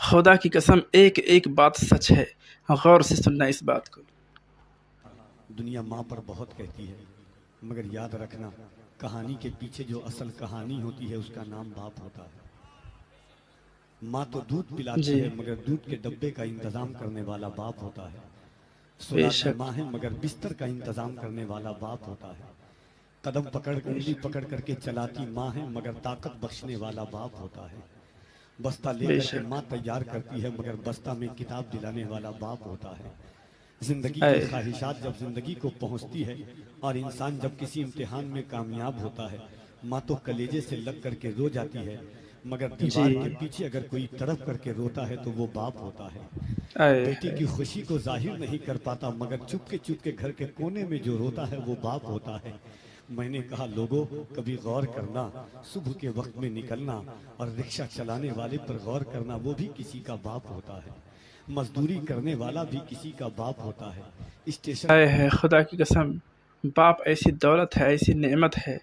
خدا کی قسم ایک ایک بات سچ ہے، غور سے سننا اس بات کو۔ دنیا ماں پر بہت کہتی ہے، مگر یاد رکھنا کہانی کے پیچھے جو اصل کہانی ہوتی ہے اس کا نام باپ ہوتا ہے۔ ماں تو دودھ جی، پلاتی ہے مگر دودھ کے ڈبے کا انتظام کرنے والا باپ ہوتا ہے۔ بے سلاتی شک، ماں ہے مگر بستر کا انتظام کرنے والا باپ ہوتا ہے۔ قدم پکڑ بے انگلی شک، پکڑ کر کے چلاتی ماں ہے مگر طاقت بخشنے والا باپ ہوتا ہے۔ بستہ لے بے کر کے شک، ماں تیار کرتی ہے مگر بستہ میں کتاب دلانے والا باپ ہوتا ہے۔ زندگی کی اے خواہشات جب زندگی کو پہنچتی ہے اور انسان جب کسی امتحان میں کامیاب ہوتا ہے، ماں تو کلیجے سے لگ کر کے رو جاتی ہے، مگر جی، دیوار کے پیچھے اگر کوئی تڑپ کر کے روتا ہے تو وہ باپ ہوتا ہے۔ اے بیٹی کی خوشی کو ظاہر نہیں کر پاتا مگر چپ کے گھر کے کونے میں جو روتا ہے وہ باپ ہوتا ہے۔ میں نے کہا لوگوں کبھی غور کرنا، صبح کے وقت میں نکلنا اور رکشہ چلانے والے پر غور کرنا، وہ بھی کسی کا باپ ہوتا ہے۔ مزدوری کرنے والا بھی کسی کا باپ ہوتا ہے۔ اسٹیشن ہے خدا کی قسم، باپ ایسی دولت ہے، ایسی نعمت ہے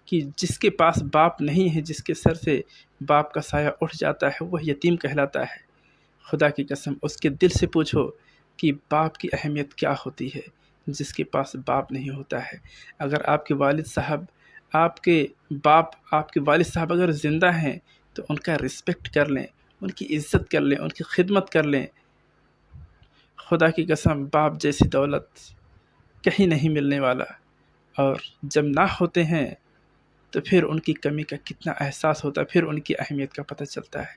کہ جس کے پاس باپ نہیں ہے، جس کے سر سے باپ کا سایہ اٹھ جاتا ہے، وہ یتیم کہلاتا ہے۔ خدا کی قسم اس کے دل سے پوچھو کہ باپ کی اہمیت کیا ہوتی ہے جس کے پاس باپ نہیں ہوتا ہے۔ اگر آپ کے والد صاحب، آپ کے باپ، آپ کے والد صاحب اگر زندہ ہیں تو ان کا رسپیکٹ کر لیں، ان کی عزت کر لیں، ان کی خدمت کر لیں۔ خدا کی قسم باپ جیسی دولت کہیں نہیں ملنے والا، اور جب نہ ہوتے ہیں تو پھر ان کی کمی کا کتنا احساس ہوتا ہے، پھر ان کی اہمیت کا پتہ چلتا ہے۔